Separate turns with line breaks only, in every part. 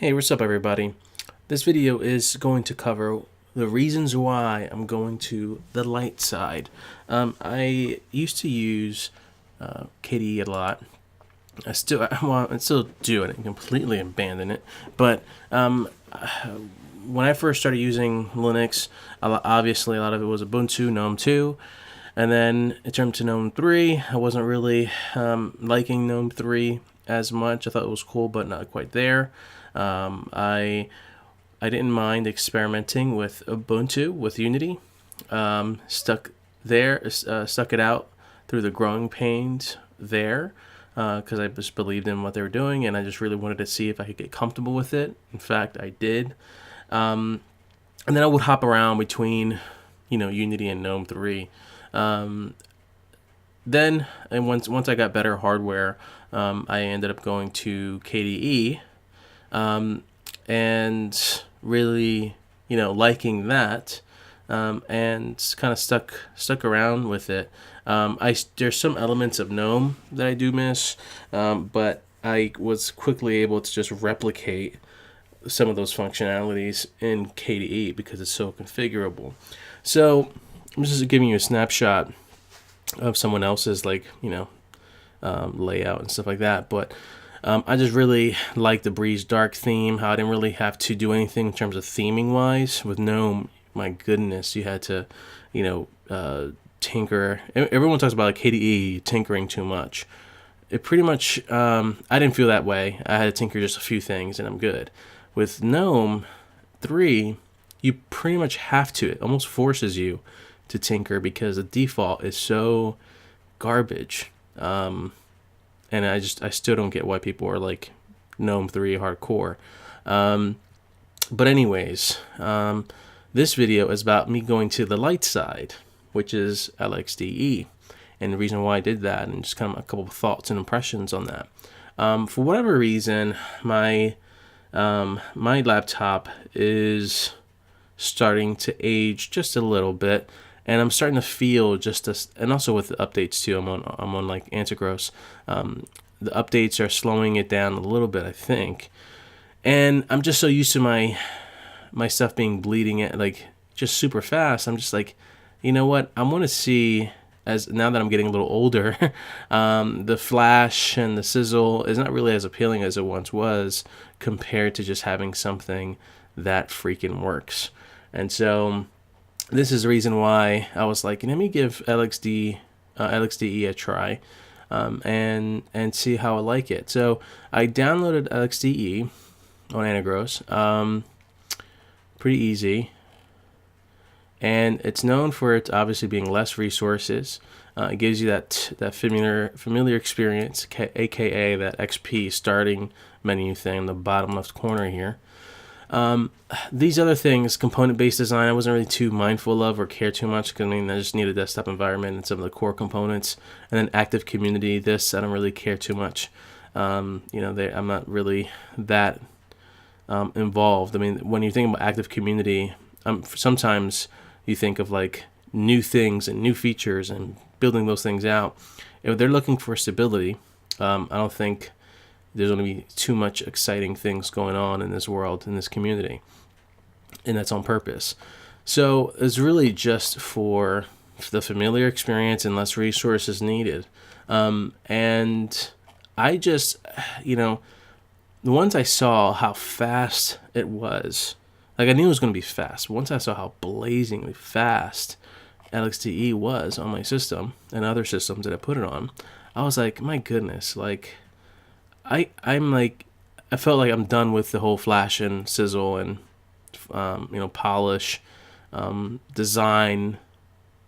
Hey, what's up everybody? This video is going to cover the reasons why I'm going to the light side. I used to use KDE a lot. I still do it. I completely abandon it. But when I first started using Linux, obviously a lot of it was Ubuntu, Gnome 2. And then it turned to Gnome 3. I wasn't really liking Gnome 3 as much. I thought it was cool, but not quite there. I didn't mind experimenting with Ubuntu, with Unity. Stuck it out through the growing pains there, because I just believed in what they were doing, and I just really wanted to see if I could get comfortable with it. In fact, I did. And then I would hop around between, Unity and Gnome 3. Then, and once I got better hardware, I ended up going to KDE, and really, liking that, and kind of stuck around with it. There's some elements of Gnome that I do miss, but I was quickly able to just replicate some of those functionalities in KDE because it's so configurable. So I'm just giving you a snapshot of someone else's layout and stuff like that, but I just really like the Breeze Dark theme, how I didn't really have to do anything in terms of theming wise. With Gnome, my goodness, you had to tinker. Everyone talks about KDE tinkering too much. It pretty much, I didn't feel that way. I had to tinker just a few things and I'm good. With Gnome 3, you pretty much have to. It almost forces you to tinker because the default is so garbage. And I still don't get why people are like Gnome 3 hardcore. But anyways, this video is about me going to the light side, which is LXDE. And the reason why I did that, and just kind of a couple of thoughts and impressions on that. For whatever reason, my laptop is starting to age just a little bit. And I'm starting to feel and also with the updates too. I'm on like Antigross. The updates are slowing it down a little bit, I think. And I'm just so used to my stuff being bleeding at like just super fast. I'm just like, you know what? I want to see, as now that I'm getting a little older, the flash and the sizzle is not really as appealing as it once was compared to just having something that freaking works. And so this is the reason why I was like, let me give LXDE a try, and see how I like it. So I downloaded LXDE on Antigross. Pretty easy, and it's known for it obviously being less resources. It gives you that familiar experience, aka that XP starting menu thing in the bottom left corner here. These other things, component-based design, I wasn't really too mindful of or care too much, because I just need a desktop environment and some of the core components. And then active community, I don't really care too much. I'm not really that involved. I mean, when you think about active community, sometimes you think of like new things and new features and building those things out. If they're looking for stability, I don't think there's going to be too much exciting things going on in this world, in this community. And that's on purpose. So it's really just for the familiar experience and less resources needed. And I just, the ones I saw how fast it was, like I knew it was going to be fast. Once I saw how blazingly fast LXDE was on my system and other systems that I put it on, I was like, my goodness, like, I felt like I'm done with the whole flash and sizzle and polish, design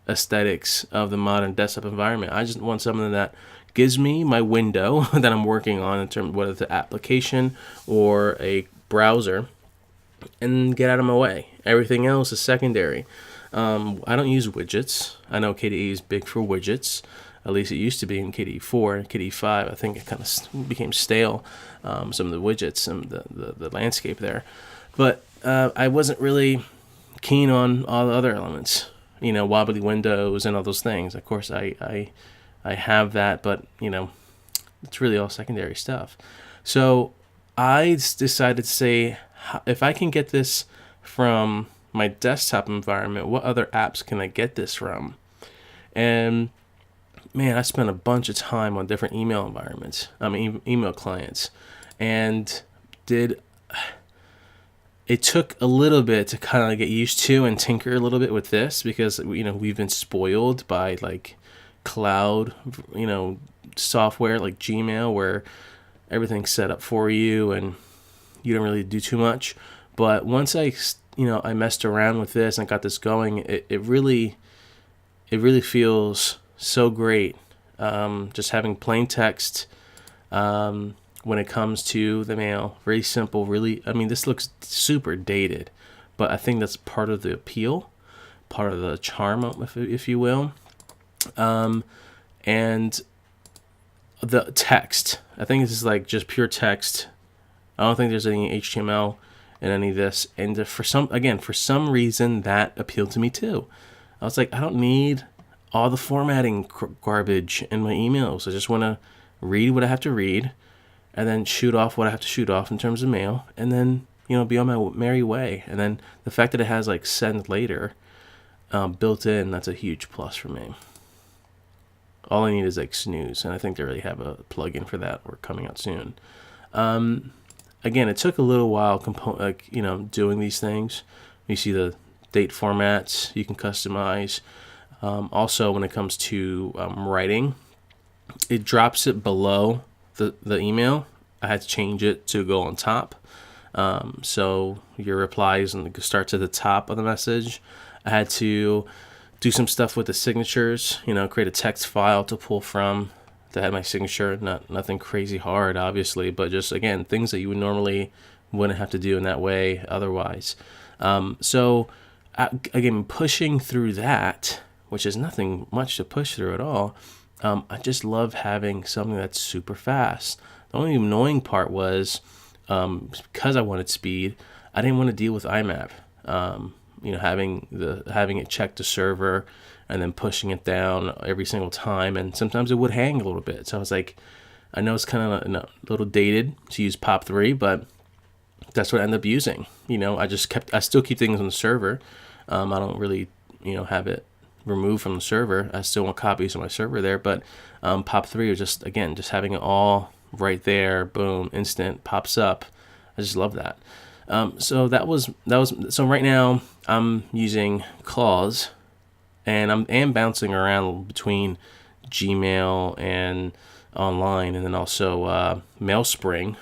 aesthetics of the modern desktop environment. I just want something that gives me my window that I'm working on in terms of whether it's an application or a browser, and get out of my way. Everything else is secondary. I don't use widgets. I know KDE is big for widgets. At least it used to be in KDE 4 and KDE 5. I think it kind of became stale, some of the widgets and the landscape there. But I wasn't really keen on all the other elements, wobbly windows and all those things. Of course, I have that, but, it's really all secondary stuff. So I decided to say, if I can get this from my desktop environment, what other apps can I get this from? And man, I spent a bunch of time on different email environments. I mean, email clients, and did it took a little bit to kind of get used to and tinker a little bit with this, because we've been spoiled by like cloud software like Gmail, where everything's set up for you and you don't really do too much. But once I messed around with this and got this going, it really feels so great. Just having plain text when it comes to the mail, very simple. Really, I mean, this looks super dated, but I think that's part of the appeal, part of the charm, if you will. And the text, I think this is like just pure text. I don't think there's any HTML in any of this. And for some reason, that appealed to me too. I was like, I don't need all the formatting garbage in my emails. I just want to read what I have to read, and then shoot off what I have to shoot off in terms of mail, and then be on my merry way. And then the fact that it has like send later built in, that's a huge plus for me. All I need is like snooze, and I think they already have a plugin for that. We're coming out soon. Again, it took a little while doing these things. You see the date formats you can customize. Also, when it comes to writing, it drops it below the email. I had to change it to go on top. So your replies and starts at the top of the message. I had to do some stuff with the signatures, create a text file to pull from that had my signature. Nothing crazy hard, obviously, but just, again, things that you wouldn't have to do in that way otherwise. So again, pushing through that, which is nothing much to push through at all. I just love having something that's super fast. The only annoying part was, because I wanted speed, I didn't want to deal with IMAP. Having it check the server and then pushing it down every single time, and sometimes it would hang a little bit. So I was like, I know it's kind of a little dated to use POP3, but that's what I ended up using. I still keep things on the server. I don't really, have it removed from the server. I still want copies on my server there, but POP3 is just having it all right there, boom, instant, pops up. I just love that. So so right now I'm using Clause, and I am bouncing around between Gmail and online, and then also Mailspring.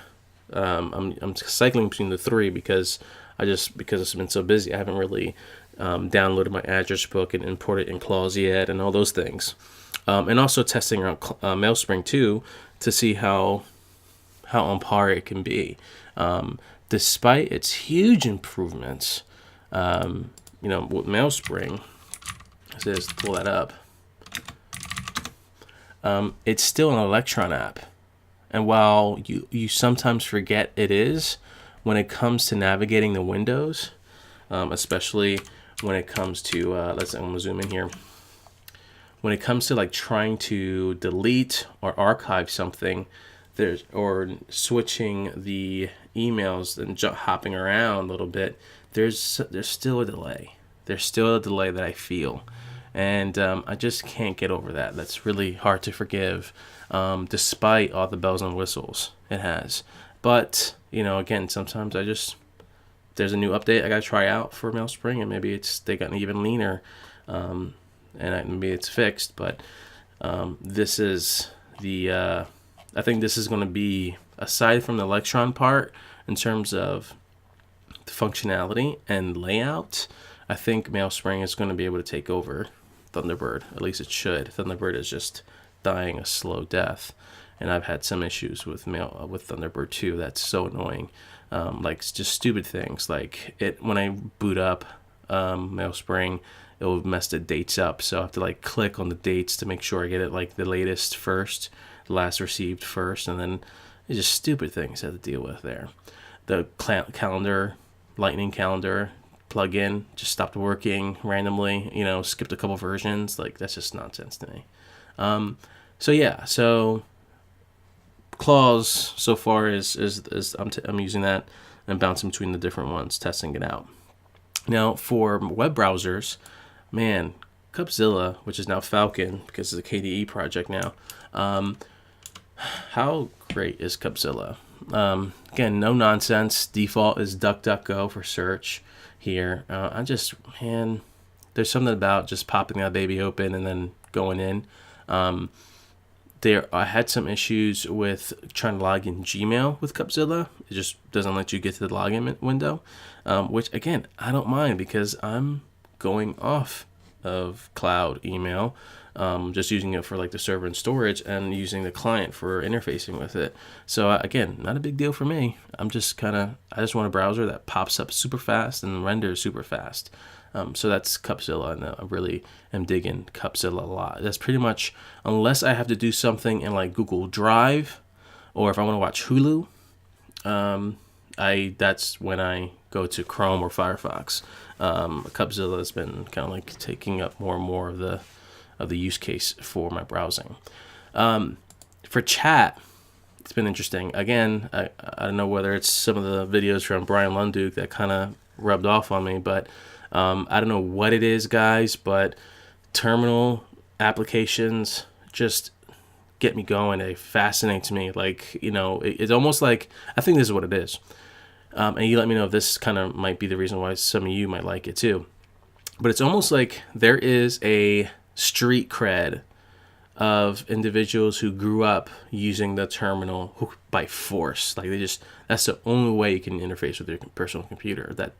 I'm cycling between the three because it's been so busy. I haven't really downloaded my address book and imported in Clause yet, and all those things. And also testing around Mailspring too, to see how on par it can be. Despite its huge improvements, with Mailspring, let's pull that up. It's still an Electron app, and while you sometimes forget it is, when it comes to navigating the windows, especially when it comes to I'm gonna zoom in here. When it comes to like trying to delete or archive something, or switching the emails and hopping around a little bit, there's still a delay. There's still a delay that I feel, and I just can't get over that. That's really hard to forgive, despite all the bells and whistles it has. But again, sometimes there's a new update I gotta try out for Mailspring, and maybe they got even leaner, and maybe it's fixed. But this is the I think this is going to be, aside from the Electron part, in terms of the functionality and layout, I think Mailspring is going to be able to take over Thunderbird. At least it should. Thunderbird is just dying a slow death, and I've had some issues with Thunderbird too. That's so annoying. Like just stupid things, like when I boot up Mailspring, it will mess the dates up. So I have to like click on the dates to make sure I get it like the latest first, last received first, and then it's just stupid things I have to deal with there. The calendar, lightning calendar plugin just stopped working randomly, skipped a couple versions. Like, that's just nonsense to me. So claws so far is I'm using that and bouncing between the different ones, testing it out. Now for web browsers, man, Qupzilla, which is now Falcon because it's a KDE project now. How great is Qupzilla? Again, no nonsense. Default is DuckDuckGo for search here. Man, there's something about just popping that baby open and then going in. I had some issues with trying to log in Gmail with Qupzilla. It just doesn't let you get to the login window, which again, I don't mind because I'm going off of cloud email, just using it for like the server and storage and using the client for interfacing with it. So again, not a big deal for me. I just want a browser that pops up super fast and renders super fast. So that's Qupzilla, and I really am digging Qupzilla a lot. That's pretty much, unless I have to do something in like Google Drive, or if I want to watch Hulu, that's when I go to Chrome or Firefox. Qupzilla has been kind of like taking up more and more of the use case for my browsing. For chat, it's been interesting. Again, I don't know whether it's some of the videos from Brian Lunduke that kind of rubbed off on me, but I don't know what it is, guys, but terminal applications just get me going. They fascinate me. Like, it's almost like, I think this is what it is. And you let me know if this kind of might be the reason why some of you might like it too. But it's almost like there is a street cred of individuals who grew up using the terminal by force. Like that's the only way you can interface with your personal computer, in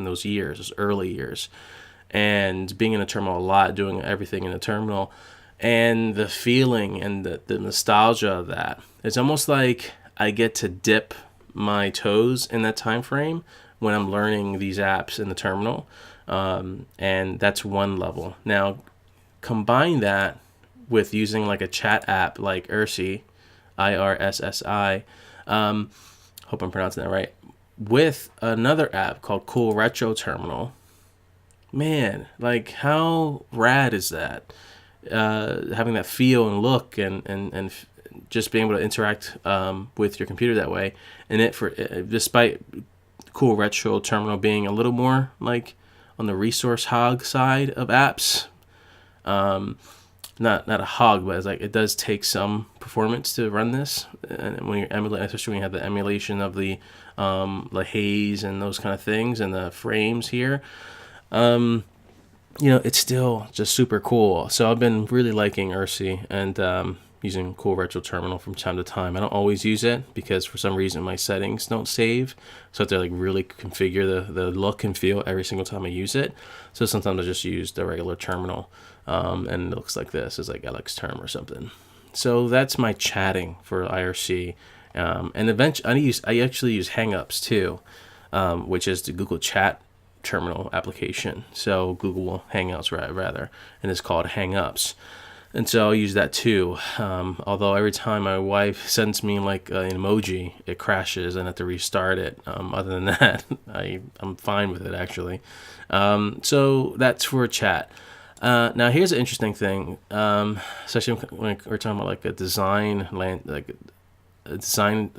those years, those early years. And being in a terminal a lot, doing everything in a terminal, and the feeling and the nostalgia of that. It's almost like I get to dip my toes in that time frame when I'm learning these apps in the terminal. And that's one level. Now, combine that with using like a chat app like Irssi, Irssi, hope I'm pronouncing that right, with another app called Cool Retro Terminal. Man, like how rad is that? Having that feel and look and just being able to interact with your computer that way. And despite Cool Retro Terminal being a little more like on the resource hog side of apps, not a hog, but it's like it does take some performance to run this. And when you're emulating, especially when you have the emulation of the haze and those kind of things and the frames here, it's still just super cool. So I've been really liking Irssi and using Cool Retro Terminal from time to time. I don't always use it because for some reason my settings don't save, so I have to like really configure the look and feel every single time I use it. So sometimes I just use the regular terminal, and it looks like this. It's like LXTerm or something. So that's my chatting for IRC, and eventually I actually use Hangouts too, which is the Google Chat terminal application. So Google Hangouts rather, and it's called Hangouts. And so I use that too. Although every time my wife sends me like an emoji, it crashes and I have to restart it. Other than that, I'm fine with it actually. So that's for chat. Now here's an interesting thing, especially when we're talking about like a design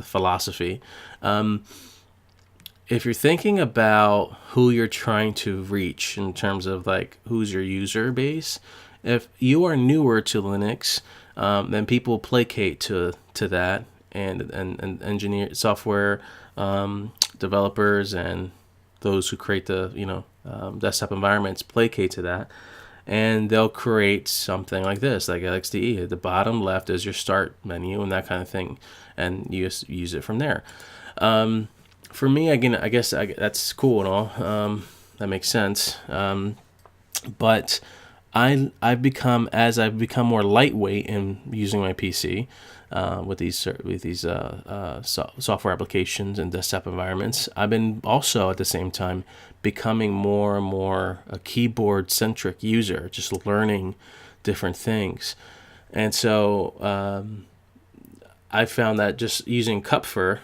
philosophy. If you're thinking about who you're trying to reach in terms of like who's your user base, if you are newer to Linux, then people placate to that, and engineer software developers and those who create the desktop environments placate to that, and they'll create something like this, like LXDE. At the bottom left is your start menu and that kind of thing, and you just use it from there. For me, again, I guess that's cool and all. That makes sense. But I've become more lightweight in using my PC with these software applications and desktop environments. I've been also at the same time becoming more and more a keyboard centric user, just learning different things. And so I found that just using Kupfer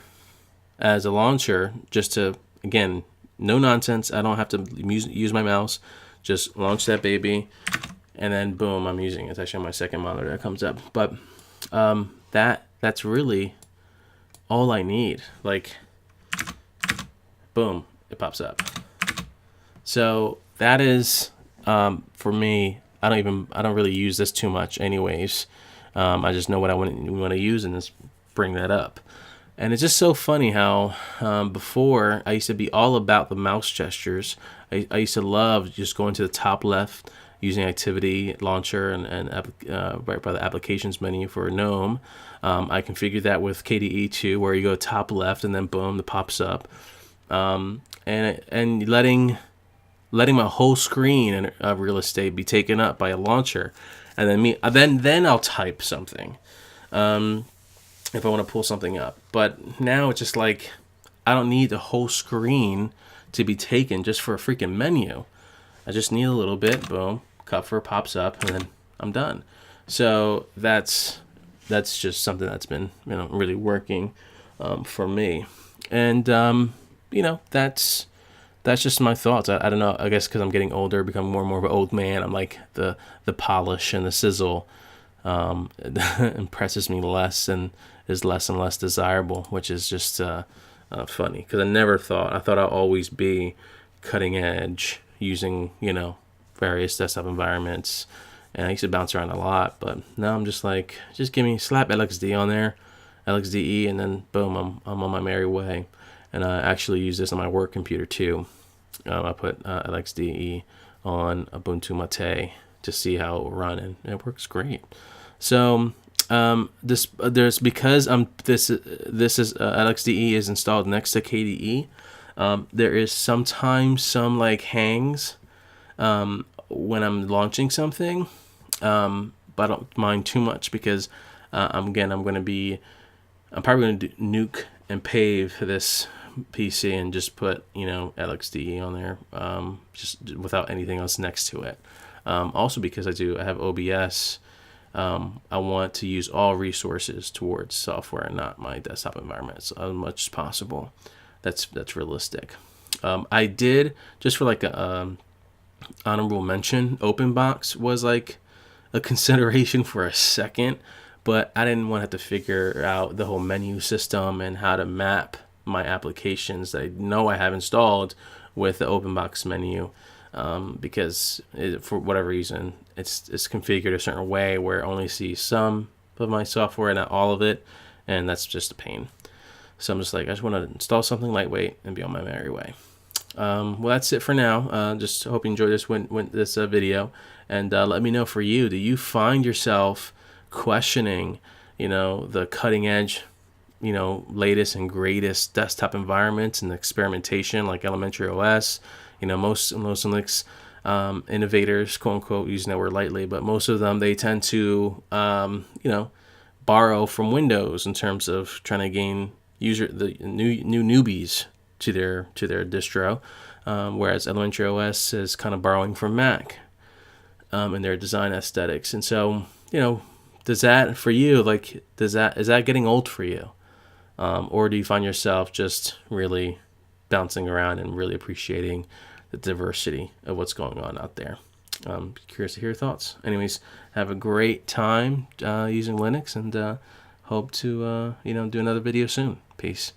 as a launcher, just to, again, no nonsense. I don't have to use my mouse. Just launch that baby, and then boom, I'm using it. It's actually on my second monitor that comes up. But that's really all I need. Like, boom, it pops up. So that is, for me, I don't really use this too much anyways. I just know what I want to use and just bring that up. And it's just so funny how before I used to be all about the mouse gestures. I used to love just going to the top left using Activity Launcher and right by the Applications menu for Gnome. I configured that with KDE too, where you go top left and then boom, it pops up. And letting my whole screen of real estate be taken up by a launcher, and then I'll type something. If I want to pull something up. But now it's just like, I don't need the whole screen to be taken just for a freaking menu. I just need a little bit, boom, Kupfer pops up, and then I'm done. So that's just something that's been, really working for me. And, that's just my thoughts. I don't know, I guess because I'm getting older, becoming more and more of an old man, I'm like, the polish and the sizzle impresses me less and is less and less desirable, which is just funny, because I thought I'd always be cutting edge using various desktop environments, and I used to bounce around a lot, but now I'm just like, just slap LXD on there, LXDE, and then boom, I'm on my merry way. And I actually use this on my work computer too. I put LXDE on Ubuntu Mate to see how it will run, and it works great. So this is LXDE is installed next to KDE. There is sometimes some like hangs when I'm launching something, but I don't mind too much because I'm probably going to nuke and pave this PC and just put LXDE on there, just without anything else next to it. Also because I have OBS. I want to use all resources towards software and not my desktop environment as much as possible. That's realistic. I did, just for like a honorable mention, OpenBox was like a consideration for a second, but I didn't want to have to figure out the whole menu system and how to map my applications that I know I have installed with the OpenBox menu. Because for whatever reason, it's configured a certain way where it only sees some of my software, not all of it, and that's just a pain. So I'm just like, I just want to install something lightweight and be on my merry way. Well, that's it for now. Just hope you enjoyed this video, and let me know for you. Do you find yourself questioning, the cutting edge, latest and greatest desktop environments and experimentation like Elementary OS? Most Linux innovators, quote unquote, using that word lightly, but most of them, they tend to, borrow from Windows in terms of trying to gain the new newbies to their distro, whereas Elementary OS is kind of borrowing from Mac in their design aesthetics. And so, does that for you, is that getting old for you? Or do you find yourself just really bouncing around and really appreciating the diversity of what's going on out there? Curious to hear your thoughts. Anyways, have a great time using Linux, and hope to do another video soon. Peace.